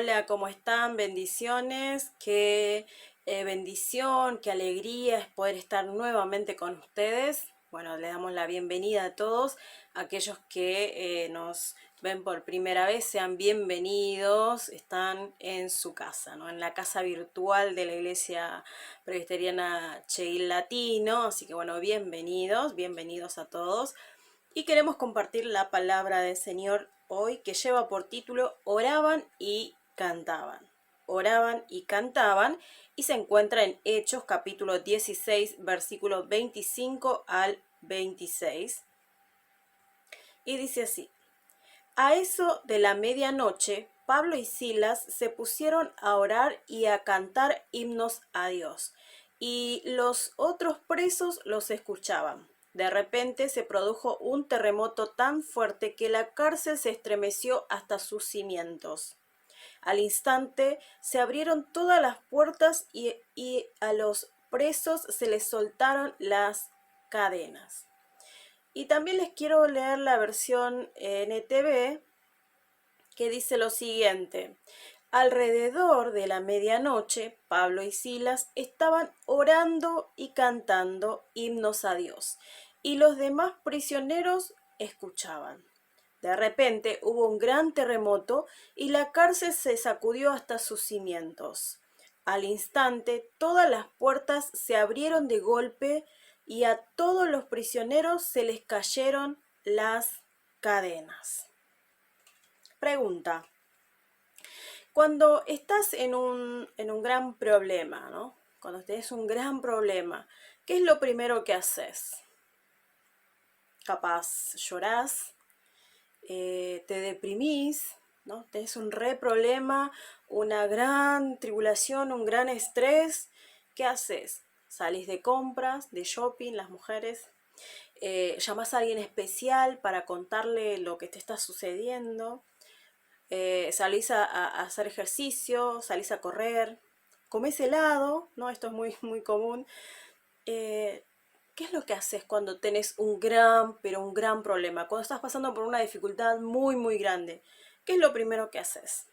Hola, ¿cómo están? Bendiciones. Qué bendición, qué alegría es poder estar nuevamente con ustedes. Bueno, le damos la bienvenida a todos. Aquellos que nos ven por primera vez, sean bienvenidos. Están en su casa, ¿no? En la casa virtual de la Iglesia Presbiteriana Cheil Latino. Así que bueno, bienvenidos, bienvenidos a todos. Y queremos compartir la palabra del Señor hoy, que lleva por título Oraban y cantaban. Oraban y cantaban, y se encuentra en Hechos capítulo 16, versículos 25 al 26. Y dice así: A eso de la medianoche, Pablo y Silas se pusieron a orar y a cantar himnos a Dios, y los otros presos los escuchaban. De repente se produjo un terremoto tan fuerte que la cárcel se estremeció hasta sus cimientos. Al instante se abrieron todas las puertas y a los presos se les soltaron las cadenas. Y también les quiero leer la versión NTV, que dice lo siguiente: alrededor de la medianoche, Pablo y Silas estaban orando y cantando himnos a Dios, y los demás prisioneros escuchaban. De repente hubo un gran terremoto y la cárcel se sacudió hasta sus cimientos. Al instante, todas las puertas se abrieron de golpe y a todos los prisioneros se les cayeron las cadenas. Pregunta: cuando estás en un gran problema, ¿no? Cuando tenés un gran problema, ¿qué es lo primero que haces? Capaz llorás, te deprimís, ¿no? Tenés un re problema, una gran tribulación, un gran estrés. ¿Qué haces? Salís de compras, de shopping, las mujeres. Llamás a alguien especial para contarle lo que te está sucediendo. Salís a hacer ejercicio, salís a correr, comés helado, ¿no? Esto es muy, muy común. Eh, ¿Qué es lo que haces cuando tenés un gran, pero un gran problema? Cuando estás pasando por una dificultad muy, muy grande, ¿qué es lo primero que haces?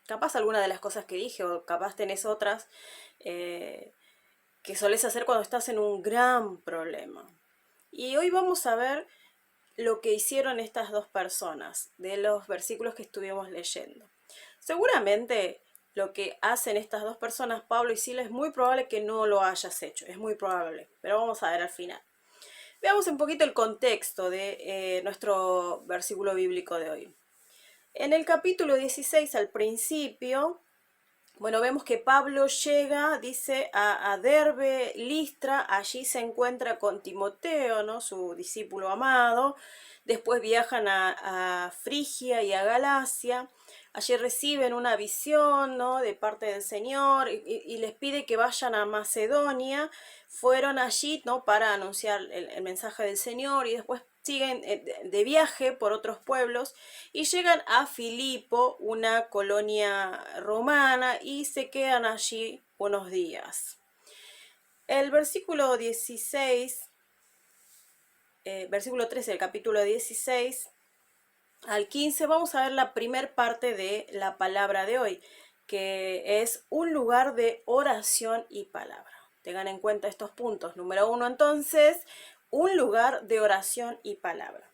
Capaz alguna de las cosas que dije, o capaz tenés otras eh, que solés hacer cuando estás en un gran problema. Y hoy vamos a ver lo que hicieron estas dos personas de los versículos que estuvimos leyendo. Seguramente lo que hacen estas dos personas, Pablo y Silas, es muy probable que no lo hayas hecho, es muy probable, pero vamos a ver al final. Veamos un poquito el contexto de nuestro versículo bíblico de hoy. En el capítulo 16, al principio, bueno, vemos que Pablo llega, dice, a Derbe, Listra. Allí se encuentra con Timoteo, ¿no? Su discípulo amado. Después viajan a Frigia y a Galacia. Allí reciben una visión, ¿no? De parte del Señor, y les pide que vayan a Macedonia. Fueron allí, ¿no? Para anunciar el mensaje del Señor, y después siguen de viaje por otros pueblos y llegan a Filipo, una colonia romana, y se quedan allí unos días. El versículo 16, versículo 13 del capítulo 16 al 15, vamos a ver la primer parte de la palabra de hoy, que es un lugar de oración y palabra. Tengan en cuenta estos puntos. Número 1, entonces, un lugar de oración y palabra.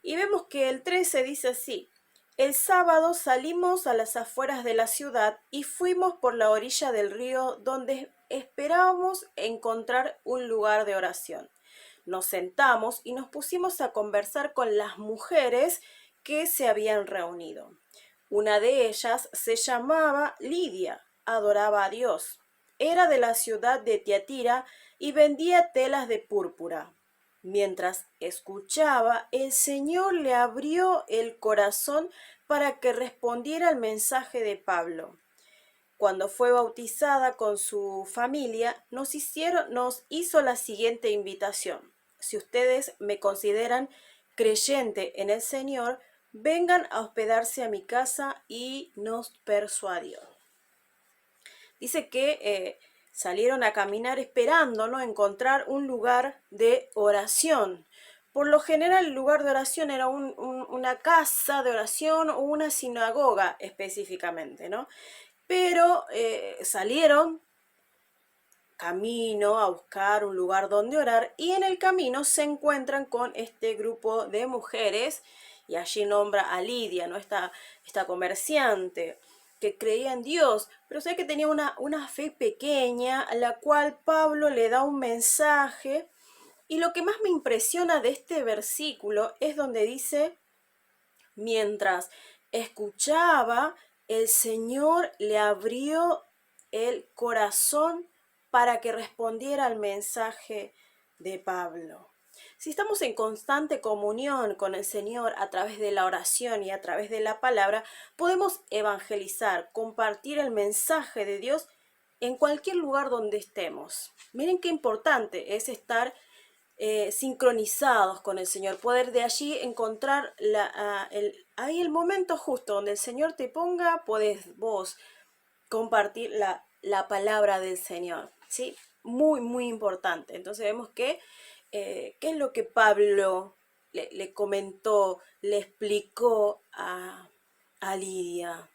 Y vemos que el 13 dice así: el sábado salimos a las afueras de la ciudad y fuimos por la orilla del río donde esperábamos encontrar un lugar de oración. Nos sentamos y nos pusimos a conversar con las mujeres que se habían reunido. Una de ellas se llamaba Lidia, adoraba a Dios. Era de la ciudad de Tiatira y vendía telas de púrpura. Mientras escuchaba, el Señor le abrió el corazón para que respondiera al mensaje de Pablo. Cuando fue bautizada con su familia, nos hizo la siguiente invitación: si ustedes me consideran creyente en el Señor, vengan a hospedarse a mi casa, y nos persuadió. Dice que salieron a caminar esperando, ¿no?, encontrar un lugar de oración, Por lo general el lugar de oración era una casa de oración o una sinagoga específicamente, ¿no? Pero salieron camino a buscar un lugar donde orar y en el camino se encuentran con este grupo de mujeres y allí nombra a Lidia, ¿no? Esta comerciante que creía en Dios, pero sé que tenía una fe pequeña a la cual Pablo le da un mensaje y lo que más me impresiona de este versículo es donde dice, mientras escuchaba, el Señor le abrió el corazón para que respondiera al mensaje de Pablo. Si estamos en constante comunión con el Señor a través de la oración y a través de la palabra, podemos evangelizar, compartir el mensaje de Dios en cualquier lugar donde estemos. Miren qué importante es estar sincronizados con el Señor, poder de allí encontrar ahí el momento justo donde el Señor te ponga, podés vos compartir la palabra del Señor, ¿sí? Muy, muy importante. Entonces vemos que, ¿qué es lo que Pablo le comentó, le explicó a Lidia?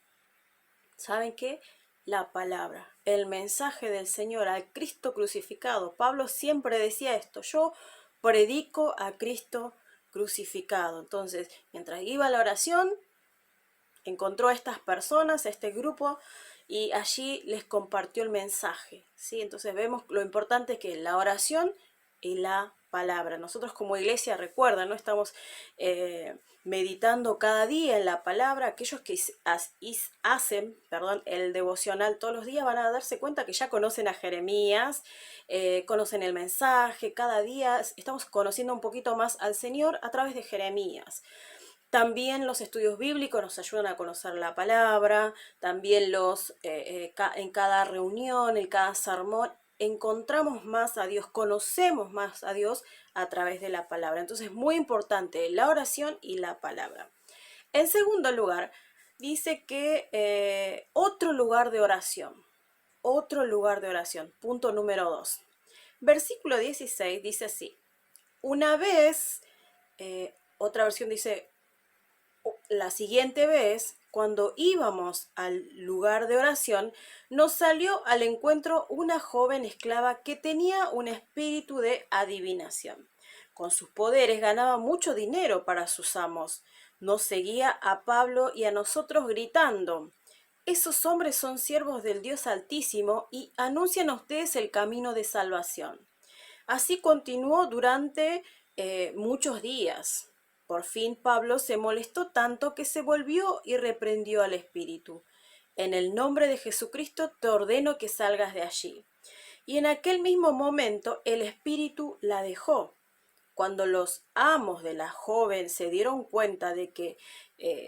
¿Saben qué? La palabra, el mensaje del Señor al Cristo crucificado. Pablo siempre decía esto, yo predico a Cristo crucificado. Entonces, mientras iba a la oración, encontró a estas personas, a este grupo, y allí les compartió el mensaje, ¿sí? Entonces vemos lo importante que es la oración y la palabra. Nosotros como iglesia, recuerda, ¿no? Estamos meditando cada día en la palabra. Aquellos que hacen, el devocional todos los días van a darse cuenta que ya conocen a Jeremías, conocen el mensaje. Cada día estamos conociendo un poquito más al Señor a través de Jeremías. También los estudios bíblicos nos ayudan a conocer la palabra, también en cada reunión, en cada sermón, encontramos más a Dios, conocemos más a Dios a través de la palabra. Entonces, muy importante la oración y la palabra. En segundo lugar, dice que otro lugar de oración, punto número 2. Versículo 16 dice así, una vez, otra versión dice, la siguiente vez, cuando íbamos al lugar de oración, nos salió al encuentro una joven esclava que tenía un espíritu de adivinación. Con sus poderes ganaba mucho dinero para sus amos. Nos seguía a Pablo y a nosotros gritando, esos hombres son siervos del Dios Altísimo y anuncian a ustedes el camino de salvación. Así continuó durante muchos días. Por fin Pablo se molestó tanto que se volvió y reprendió al espíritu. En el nombre de Jesucristo te ordeno que salgas de allí. Y en aquel mismo momento el espíritu la dejó. Cuando los amos de la joven se dieron cuenta de que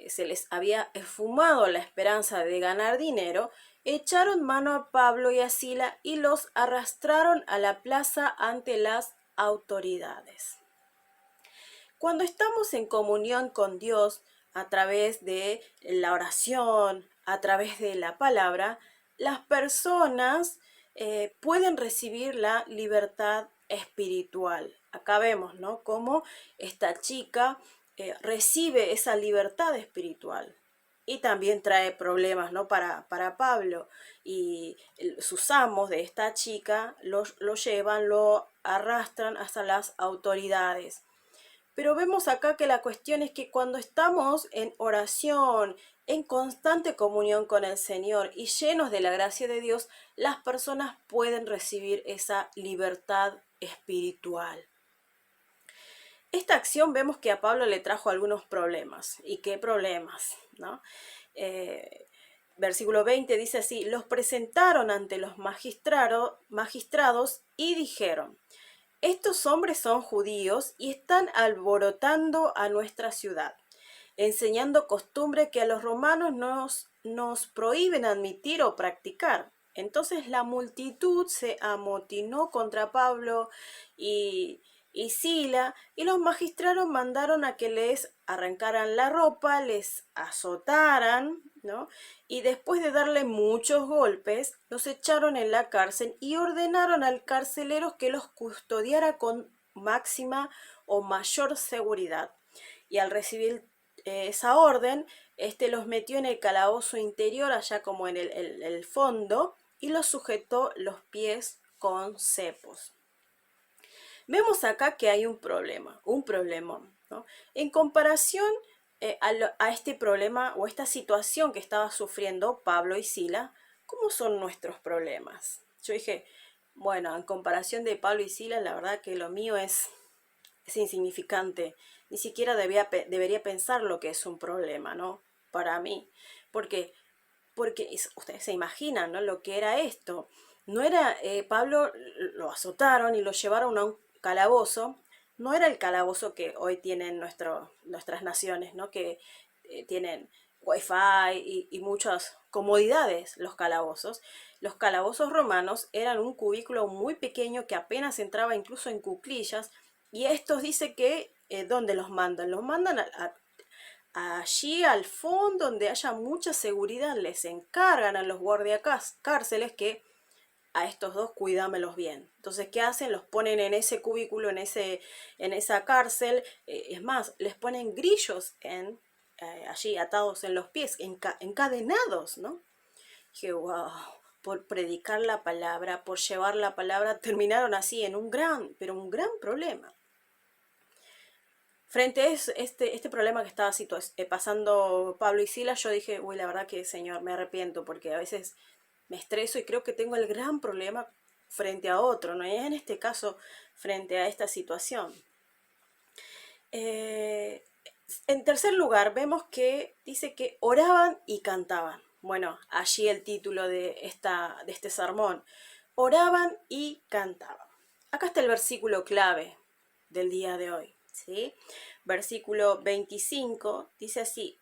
se les había esfumado la esperanza de ganar dinero, echaron mano a Pablo y a Sila y los arrastraron a la plaza ante las autoridades. Cuando estamos en comunión con Dios a través de la oración, a través de la palabra, las personas pueden recibir la libertad espiritual. Acá vemos, ¿no?, cómo esta chica recibe esa libertad espiritual. Y también trae problemas, ¿no?, para Pablo. Y sus amos de esta chica lo llevan, lo arrastran hasta las autoridades. Pero vemos acá que la cuestión es que cuando estamos en oración, en constante comunión con el Señor y llenos de la gracia de Dios, las personas pueden recibir esa libertad espiritual. Esta acción vemos que a Pablo le trajo algunos problemas. ¿Y qué problemas?, ¿no? Versículo 20 dice así, los presentaron ante los magistrados y dijeron, estos hombres son judíos y están alborotando a nuestra ciudad, enseñando costumbre que a los romanos nos prohíben admitir o practicar. Entonces la multitud se amotinó contra Pablo y Sila, y los magistrados mandaron a que les arrancaran la ropa, les azotaran, ¿no?, y después de darle muchos golpes, los echaron en la cárcel y ordenaron al carcelero que los custodiara con máxima o mayor seguridad. Y al recibir esa orden, los metió en el calabozo interior, allá como en el fondo, y los sujetó los pies con cepos. Vemos acá que hay un problemón, ¿no? En comparación a este problema o esta situación que estaba sufriendo Pablo y Sila, ¿cómo son nuestros problemas? Yo dije, bueno, en comparación de Pablo y Sila, la verdad que lo mío es insignificante. Ni siquiera debería pensar lo que es un problema, ¿no? Para mí. Porque, porque ustedes se imaginan, ¿no? Lo que era esto. No era, Pablo lo azotaron y lo llevaron a un calabozo. No era el calabozo que hoy tienen nuestras naciones, ¿no? Que tienen wifi y muchas comodidades los calabozos. Los calabozos romanos eran un cubículo muy pequeño que apenas entraba incluso en cuclillas, y estos dice que, ¿dónde los mandan? Los mandan allí al fondo donde haya mucha seguridad, les encargan a los guardiacárceles que a estos dos cuídamelos bien. Entonces, ¿qué hacen? Los ponen en ese cubículo, en esa cárcel, es más, les ponen grillos allí atados en los pies, encadenados, ¿no? Dije, wow, por predicar la palabra, por llevar la palabra, terminaron así en pero un gran problema. Frente a este problema que estaba pasando Pablo y Silas, yo dije, uy, la verdad que, Señor, me arrepiento, porque a veces me estreso y creo que tengo el gran problema frente a otro, ¿no? Y en este caso, frente a esta situación. En tercer lugar, vemos que dice que oraban y cantaban. Bueno, allí el título de este sermón. Oraban y cantaban. Acá está el versículo clave del día de hoy, ¿sí? Versículo 25 dice así: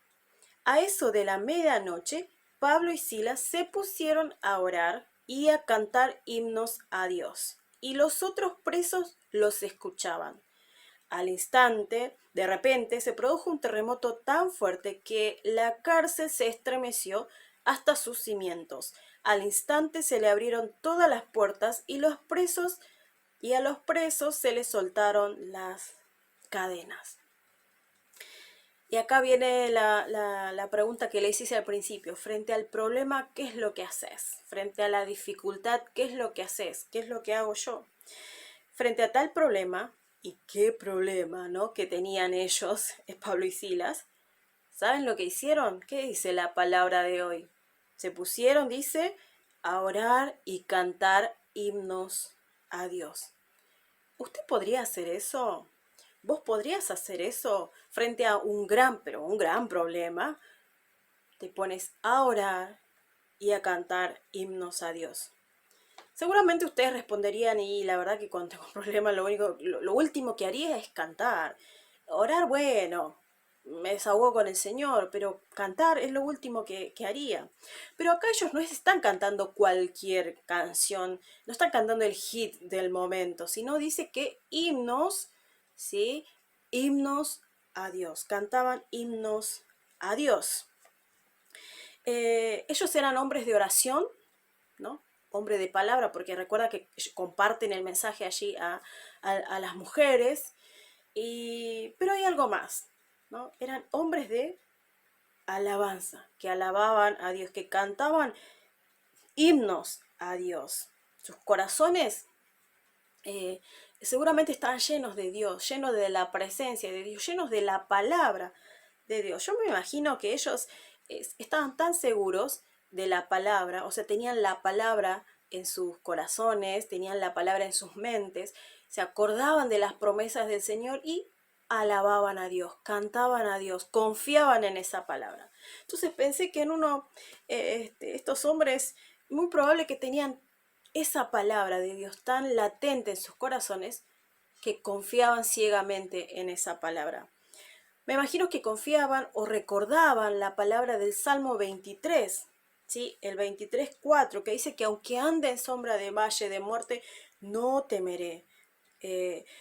a eso de la medianoche, Pablo y Silas se pusieron a orar y a cantar himnos a Dios, y los otros presos los escuchaban. Al instante, de repente, se produjo un terremoto tan fuerte que la cárcel se estremeció hasta sus cimientos. Al instante se le abrieron todas las puertas y a los presos se les soltaron las cadenas. Y acá viene la pregunta que le hice al principio. Frente al problema, ¿qué es lo que haces? Frente a la dificultad, ¿qué es lo que haces? ¿Qué es lo que hago yo? Frente a tal problema, y qué problema, ¿no?, que tenían ellos, Pablo y Silas, ¿saben lo que hicieron? ¿Qué dice la palabra de hoy? Se pusieron, dice, a orar y cantar himnos a Dios. ¿Usted podría hacer eso? ¿Vos podrías hacer eso frente a pero un gran problema? Te pones a orar y a cantar himnos a Dios. Seguramente ustedes responderían, y la verdad que cuando tengo un problema lo último que haría es cantar. Orar, bueno, me desahogo con el Señor, pero cantar es lo último que haría. Pero acá ellos no están cantando cualquier canción, no están cantando el hit del momento, sino dice que himnos, ¿sí? Himnos a Dios, cantaban himnos a Dios. Ellos eran hombres de oración, ¿no? Hombre de palabra, porque recuerda que comparten el mensaje allí a las mujeres, pero hay algo más, ¿no? Eran hombres de alabanza, que alababan a Dios, que cantaban himnos a Dios. Sus corazones seguramente estaban llenos de Dios, llenos de la presencia de Dios, llenos de la palabra de Dios. Yo me imagino que ellos estaban tan seguros de la palabra, o sea, tenían la palabra en sus corazones, tenían la palabra en sus mentes, se acordaban de las promesas del Señor y alababan a Dios, cantaban a Dios, confiaban en esa palabra. Entonces pensé que estos hombres, muy probable que tenían esa palabra de Dios tan latente en sus corazones, que confiaban ciegamente en esa palabra. Me imagino que confiaban o recordaban la palabra del Salmo 23, ¿sí? El 23:4, que dice que aunque ande en sombra de valle de muerte, no temeré.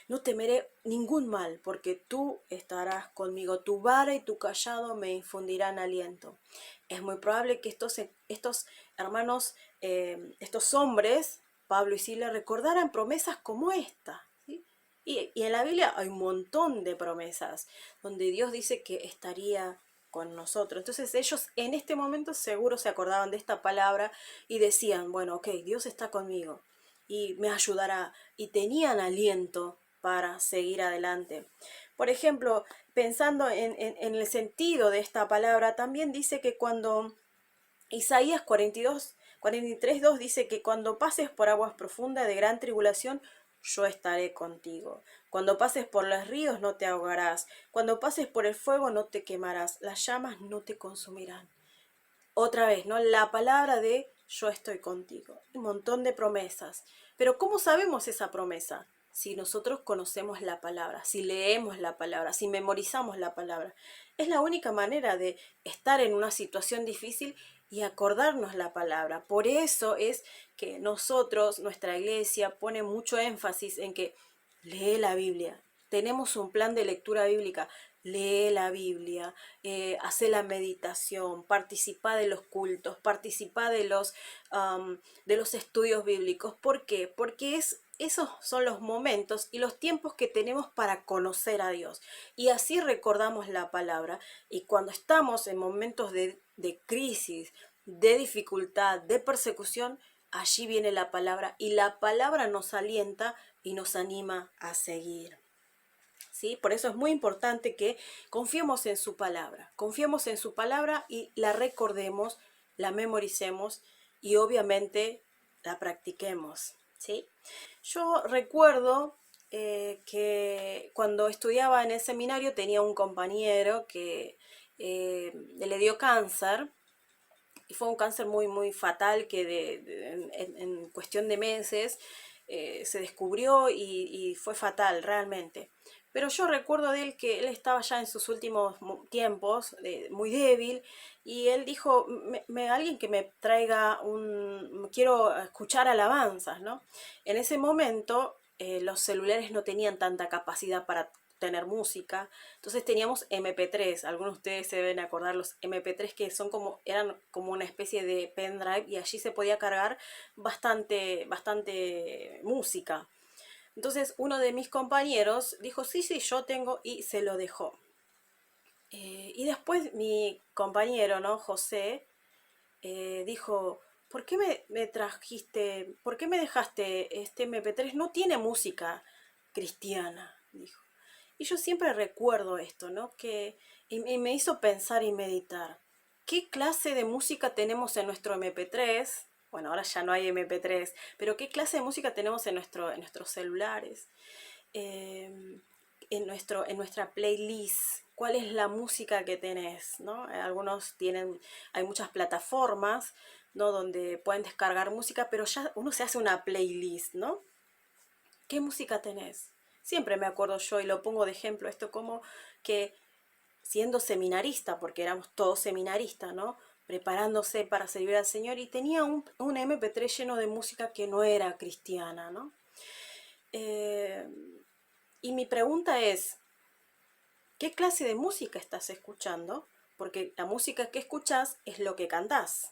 No temeré ningún mal, porque tú estarás conmigo, tu vara y tu callado me infundirán aliento. Es muy probable que estos hermanos, estos hombres, Pablo y Silas, recordaran promesas como esta, ¿sí? Y en la Biblia hay un montón de promesas donde Dios dice que estaría con nosotros. Entonces ellos en este momento seguro se acordaban de esta palabra y decían, bueno, ok, Dios está conmigo y me ayudará. Y tenían aliento para seguir adelante. Por ejemplo, pensando en el sentido de esta palabra, también dice que cuando Isaías 43:2 dice que cuando pases por aguas profundas de gran tribulación, yo estaré contigo. Cuando pases por los ríos no te ahogarás. Cuando pases por el fuego no te quemarás. Las llamas no te consumirán. Otra vez, ¿no? La palabra de yo estoy contigo. Un montón de promesas. Pero ¿cómo sabemos esa promesa? Si nosotros conocemos la palabra, si leemos la palabra, si memorizamos la palabra. Es la única manera de estar en una situación difícil y acordarnos la palabra. Por eso es que nosotros, nuestra iglesia, pone mucho énfasis en que lee la Biblia. Tenemos un plan de lectura bíblica. Lee la Biblia, hace la meditación, participa de los cultos, participa de los estudios bíblicos. ¿Por qué? Porque esos son los momentos y los tiempos que tenemos para conocer a Dios. Y así recordamos la palabra. Y cuando estamos en momentos de crisis, de dificultad, de persecución, allí viene la palabra y la palabra nos alienta y nos anima a seguir. ¿Sí? Por eso es muy importante que confiemos en su palabra y la recordemos, la memoricemos y obviamente la practiquemos. ¿Sí? Yo recuerdo que cuando estudiaba en el seminario tenía un compañero que le dio cáncer y fue un cáncer muy, muy fatal que en cuestión de meses se descubrió y fue fatal realmente. Pero yo recuerdo de él que él estaba ya en sus últimos tiempos, muy débil, y él dijo, alguien que me traiga quiero escuchar alabanzas, ¿no? En ese momento los celulares no tenían tanta capacidad para tener música, entonces teníamos MP3, algunos de ustedes se deben acordar los MP3 que eran como una especie de pendrive y allí se podía cargar bastante música. Entonces uno de mis compañeros dijo, sí, sí, yo tengo y se lo dejó. Y después mi compañero, ¿no? José, dijo, ¿por qué me trajiste, por qué me dejaste este MP3? No tiene música cristiana, dijo. Y yo siempre recuerdo esto, ¿no? Y me hizo pensar y meditar. ¿Qué clase de música tenemos en nuestro MP3? Bueno, ahora ya no hay MP3, pero ¿qué clase de música tenemos en nuestros celulares? En nuestra playlist, cuál es la música que tenés, ¿no? Hay muchas plataformas, ¿no? Donde pueden descargar música, pero ya uno se hace una playlist, ¿no? ¿Qué música tenés? Siempre me acuerdo yo y lo pongo de ejemplo esto como que siendo seminarista, porque éramos todos seminaristas, ¿no? Preparándose para servir al Señor y tenía un MP3 lleno de música que no era cristiana, ¿no? Eh, y mi pregunta es, ¿qué clase de música estás escuchando? Porque la música que escuchás es lo que cantás.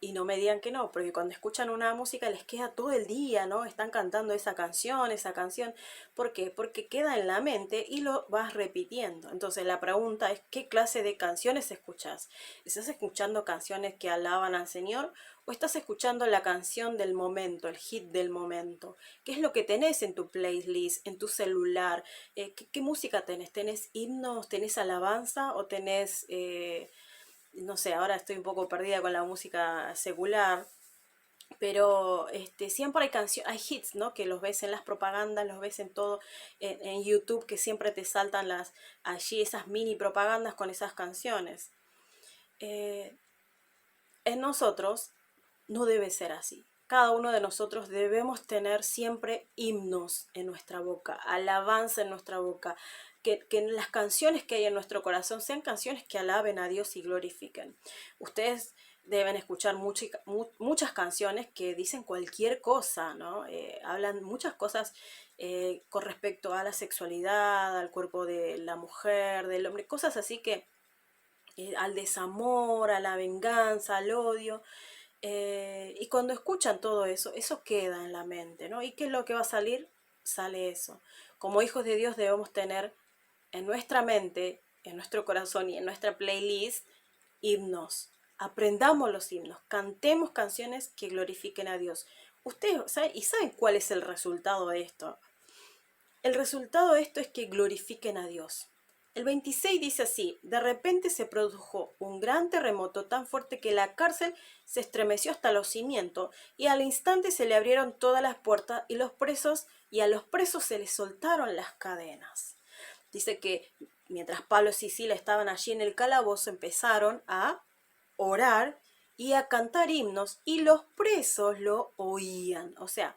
Y no me digan que no, porque cuando escuchan una música les queda todo el día, ¿no? Están cantando esa canción, esa canción. ¿Por qué? Porque queda en la mente y lo vas repitiendo. Entonces la pregunta es, ¿qué clase de canciones escuchas? ¿Estás escuchando canciones que alaban al Señor o estás escuchando la canción del momento, el hit del momento? ¿Qué es lo que tenés en tu playlist, en tu celular? ¿Qué música tenés? ¿Tenés himnos? ¿Tenés alabanza? ¿O tenés no sé, ahora estoy un poco perdida con la música secular, pero siempre hay hits, ¿no? Que los ves en las propagandas, los ves en todo, en YouTube, que siempre te saltan allí esas mini propagandas con esas canciones. Eh, en nosotros no debe ser así. Cada uno de nosotros debemos tener siempre himnos en nuestra boca, alabanza en nuestra boca, que las canciones que hay en nuestro corazón sean canciones que alaben a Dios y glorifiquen. Ustedes deben escuchar muchas canciones que dicen cualquier cosa, ¿no? Hablan muchas cosas con respecto a la sexualidad, al cuerpo de la mujer, del hombre, cosas así que al desamor, a la venganza, al odio. Y cuando escuchan todo eso, eso queda en la mente, ¿no? ¿Y qué es lo que va a salir? sale eso. Como hijos de Dios debemos tener en nuestra mente, en nuestro corazón y en nuestra playlist himnos. Aprendamos los himnos, cantemos canciones que glorifiquen a Dios. Ustedes saben cuál es el resultado de esto. El resultado de esto es que glorifiquen a Dios. El 26 dice así: de repente se produjo un gran terremoto tan fuerte que la cárcel se estremeció hasta los cimientos, y al instante se le abrieron todas las puertas y a los presos se les soltaron las cadenas. Dice que mientras Pablo y Sila estaban allí en el calabozo, empezaron a orar y a cantar himnos, y los presos lo oían. O sea,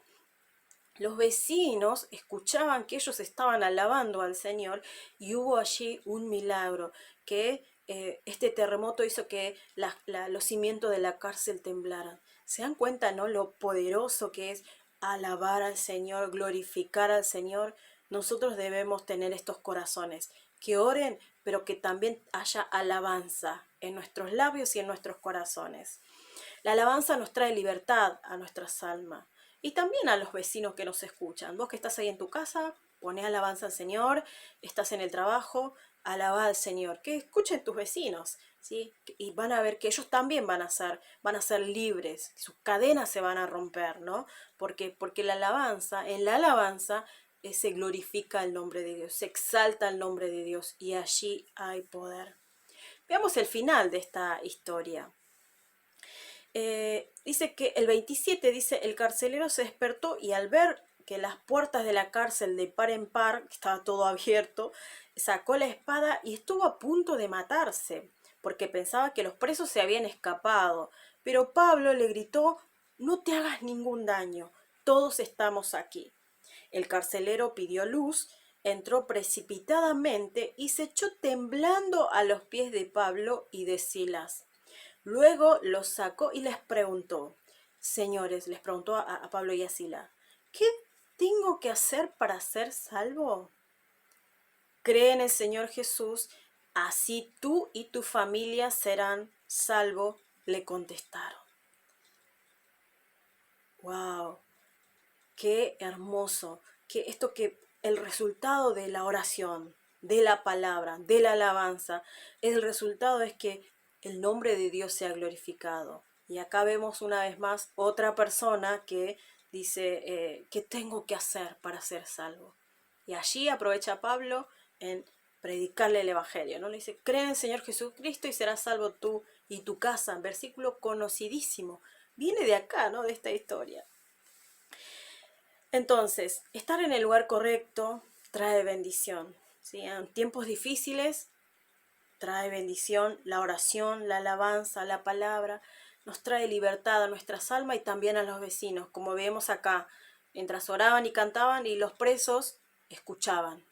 los vecinos escuchaban que ellos estaban alabando al Señor, y hubo allí un milagro, que este terremoto hizo que los cimientos de la cárcel temblaran. ¿Se dan cuenta, no, lo poderoso que es alabar al Señor, glorificar al Señor? Nosotros debemos tener estos corazones que oren, pero que también haya alabanza en nuestros labios y en nuestros corazones. La alabanza nos trae libertad a nuestras almas y también a los vecinos que nos escuchan. Vos que estás ahí en tu casa, poné alabanza al Señor. Estás en el trabajo, alabá al Señor. Que escuchen tus vecinos, ¿sí? Y van a ver que ellos también van a ser libres. Sus cadenas se van a romper, ¿no? Porque en la alabanza se glorifica el nombre de Dios, se exalta el nombre de Dios, y allí hay poder. Veamos el final de esta historia. Dice que el 27 dice: el carcelero se despertó y al ver que las puertas de la cárcel de par en par, que estaba todo abierto, sacó la espada y estuvo a punto de matarse, porque pensaba que los presos se habían escapado. Pero Pablo le gritó: no te hagas ningún daño, todos estamos aquí. El carcelero pidió luz, entró precipitadamente y se echó temblando a los pies de Pablo y de Silas. Luego los sacó y les preguntó: señores, les preguntó a Pablo y a Silas, ¿qué tengo que hacer para ser salvo? Cree en el Señor Jesús, así tú y tu familia serán salvos, le contestaron. ¡Wow! ¡Qué hermoso! Que el resultado de la oración, de la palabra, de la alabanza, el resultado es que el nombre de Dios sea glorificado. Y acá vemos una vez más otra persona que dice, ¿qué tengo que hacer para ser salvo? Y allí aprovecha Pablo en predicarle el Evangelio, ¿no? Le dice: cree en el Señor Jesucristo y serás salvo tú y tu casa. Versículo conocidísimo. Viene de acá, ¿no? De esta historia. Entonces, estar en el lugar correcto trae bendición, ¿sí? En tiempos difíciles trae bendición, la oración, la alabanza, la palabra, nos trae libertad a nuestras almas y también a los vecinos, como vemos acá, mientras oraban y cantaban, y los presos escuchaban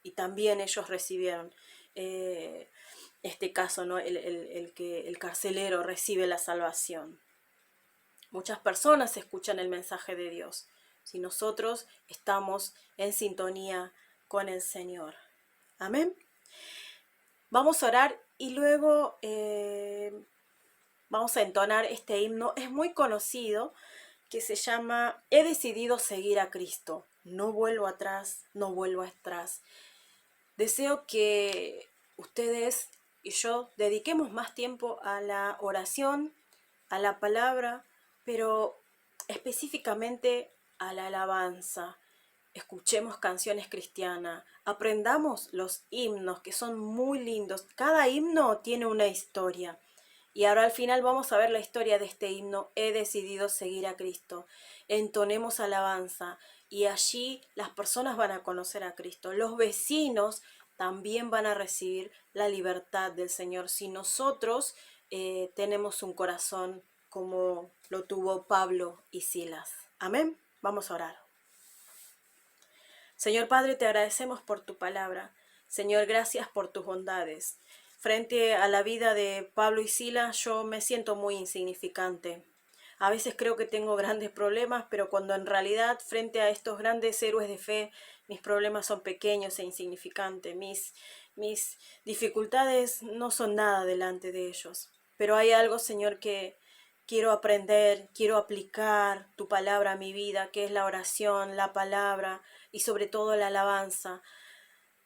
y también ellos recibieron. Este caso, ¿no? El carcelero recibe la salvación. Muchas personas escuchan el mensaje de Dios si nosotros estamos en sintonía con el Señor. Amén. Vamos a orar y luego vamos a entonar este himno. Es muy conocido, que se llama He decidido seguir a Cristo. No vuelvo atrás, no vuelvo atrás. Deseo que ustedes y yo dediquemos más tiempo a la oración, a la palabra, pero específicamente a la alabanza. Escuchemos canciones cristianas, aprendamos los himnos, que son muy lindos. Cada himno tiene una historia. Y ahora al final vamos a ver la historia de este himno: He decidido seguir a Cristo. Entonemos alabanza y allí las personas van a conocer a Cristo. Los vecinos también van a recibir la libertad del Señor si nosotros tenemos un corazón como lo tuvo Pablo y Silas. Amén. Vamos a orar. Señor Padre, te agradecemos por tu palabra. Señor, gracias por tus bondades. Frente a la vida de Pablo y Silas, yo me siento muy insignificante. A veces creo que tengo grandes problemas, pero cuando en realidad frente a estos grandes héroes de fe, mis problemas son pequeños e insignificantes. Mis dificultades no son nada delante de ellos. Pero hay algo, Señor, que quiero aprender, quiero aplicar tu palabra a mi vida, que es la oración, la palabra y sobre todo la alabanza.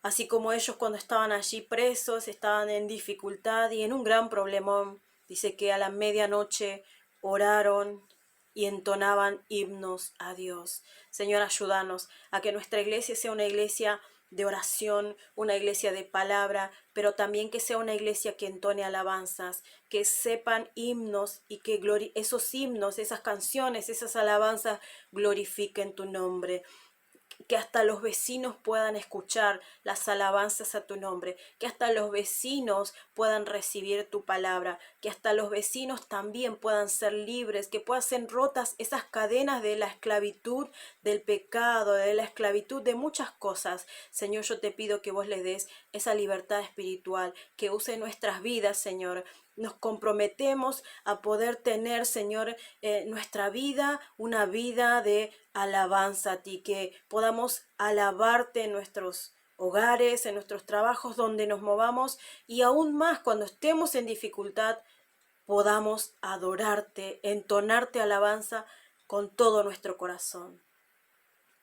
Así como ellos cuando estaban allí presos, estaban en dificultad y en un gran problemón. Dice que a la medianoche oraron y entonaban himnos a Dios. Señor, ayúdanos a que nuestra iglesia sea una iglesia de oración, una iglesia de palabra, pero también que sea una iglesia que entone alabanzas, que sepan himnos y que esos himnos, esas canciones, esas alabanzas glorifiquen tu nombre. Que hasta los vecinos puedan escuchar las alabanzas a tu nombre, que hasta los vecinos puedan recibir tu palabra, que hasta los vecinos también puedan ser libres, que puedan ser rotas esas cadenas de la esclavitud, del pecado, de la esclavitud, de muchas cosas. Señor, yo te pido que vos les des esa libertad espiritual, que use nuestras vidas, Señor. Nos comprometemos a poder tener, Señor, nuestra vida, una vida de alabanza a ti, que podamos alabarte en nuestros hogares, en nuestros trabajos, donde nos movamos y aún más cuando estemos en dificultad, podamos adorarte, entonarte alabanza con todo nuestro corazón.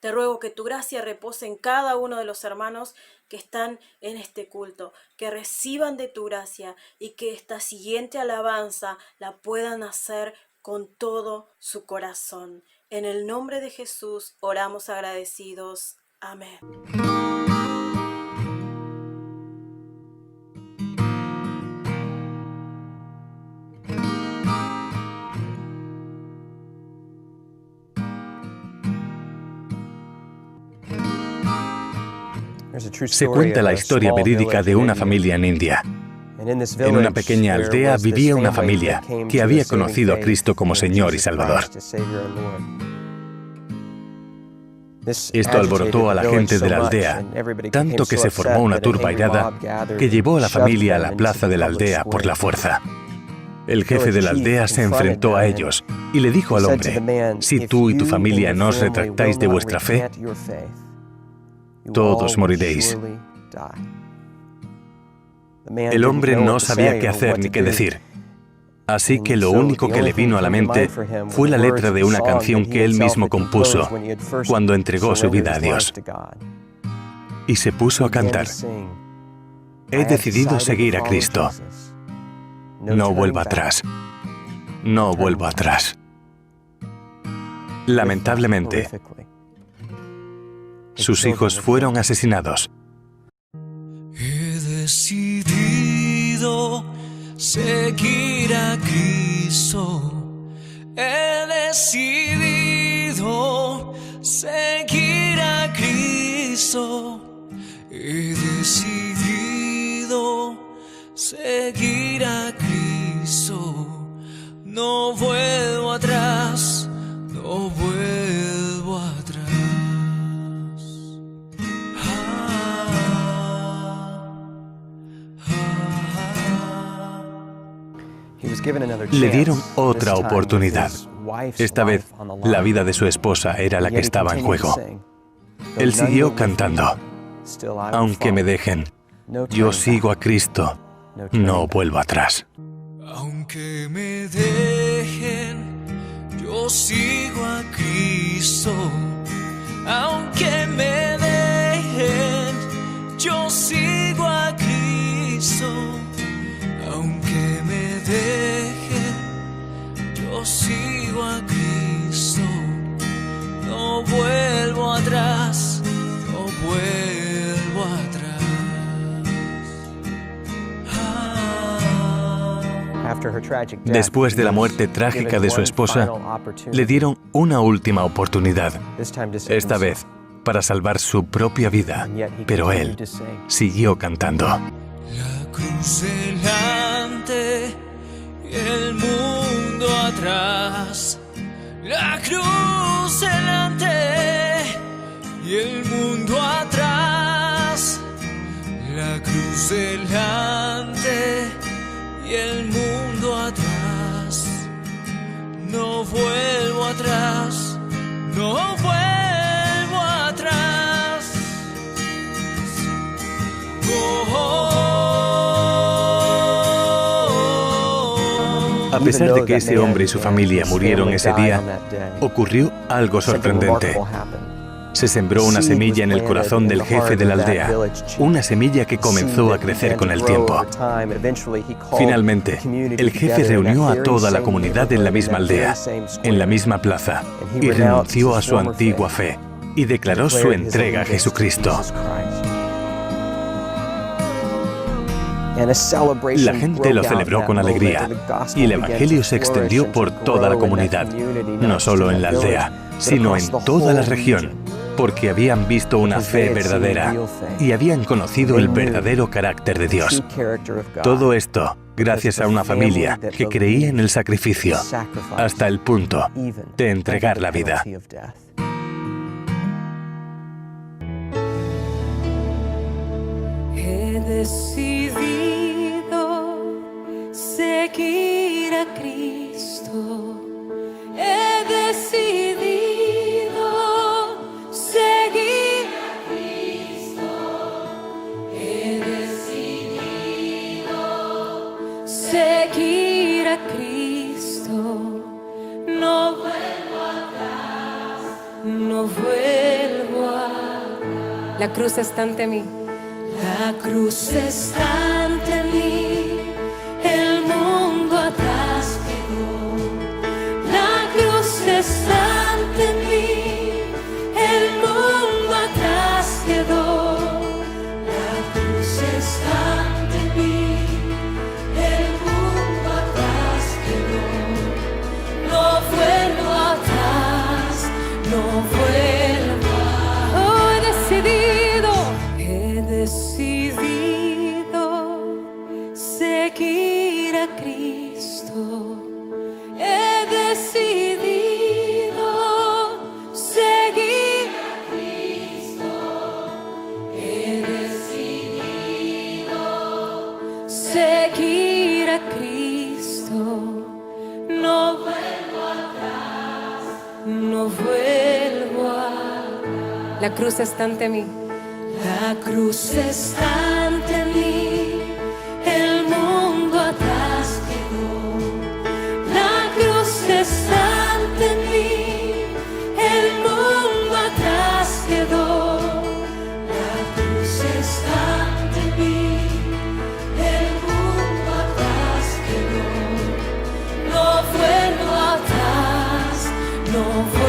Te ruego que tu gracia repose en cada uno de los hermanos que están en este culto, que reciban de tu gracia y que esta siguiente alabanza la puedan hacer con todo su corazón. En el nombre de Jesús oramos agradecidos. Amén. Se cuenta la historia verídica de una familia en India. En una pequeña aldea vivía una familia que había conocido a Cristo como Señor y Salvador. Esto alborotó a la gente de la aldea, tanto que se formó una turba airada que llevó a la familia a la plaza de la aldea por la fuerza. El jefe de la aldea se enfrentó a ellos y le dijo al hombre: si tú y tu familia no os retractáis de vuestra fe, todos moriréis. El hombre no sabía qué hacer ni qué decir, así que lo único que le vino a la mente fue la letra de una canción que él mismo compuso cuando entregó su vida a Dios. Y se puso a cantar: he decidido seguir a Cristo. No vuelvo atrás. No vuelvo atrás. Lamentablemente, sus hijos fueron asesinados. He decidido seguir a Cristo. He decidido seguir a Cristo. He decidido seguir a Cristo. No vuelvo atrás. No vuelvo atrás. Le dieron otra oportunidad. Esta vez, la vida de su esposa era la que estaba en juego. Él siguió cantando: aunque me dejen, yo sigo a Cristo, no vuelvo atrás. Aunque me dejen, yo sigo a Cristo. Aunque me dejen, yo sigo a Cristo. Aunque me dejen, yo sigo a Cristo. No vuelvo atrás, no vuelvo atrás. Después de la muerte trágica de su esposa, le dieron una última oportunidad, esta vez para salvar su propia vida, pero él siguió cantando. La cruz delante y el mundo atrás. La cruz delante y el mundo atrás. La cruz delante y el mundo atrás. No vuelvo atrás. No vuelvo atrás. Oh, oh, oh. A pesar de que ese hombre y su familia murieron ese día, ocurrió algo sorprendente. Se sembró una semilla en el corazón del jefe de la aldea, una semilla que comenzó a crecer con el tiempo. Finalmente, el jefe reunió a toda la comunidad en la misma aldea, en la misma plaza, y renunció a su antigua fe, y declaró su entrega a Jesucristo. La gente lo celebró con alegría, y el Evangelio se extendió por toda la comunidad, no solo en la aldea, sino en toda la región, porque habían visto una fe verdadera y habían conocido el verdadero carácter de Dios. Todo esto gracias a una familia que creía en el sacrificio hasta el punto de entregar la vida. He decidido seguir a Cristo. He decidido seguir a Cristo. He decidido seguir a Cristo. No vuelvo atrás, no vuelvo atrás. La cruz está ante mí. La cruz está ante mí, el mundo atrás quedó. La cruz está ante mí, el mundo atrás quedó. La cruz está ante mí, el mundo atrás quedó. No vuelvo atrás, no vuelvo atrás. Oh, he decidido seguir a Cristo. He decidido seguir a Cristo. He decidido seguir a Cristo. No vuelvo atrás, no vuelvo atrás. La cruz está ante mí. La cruz está ante mí, el mundo atrás quedó. La cruz está ante mí, el mundo atrás quedó. La cruz está ante mí, el mundo atrás quedó. No vuelvo atrás, no vuelvo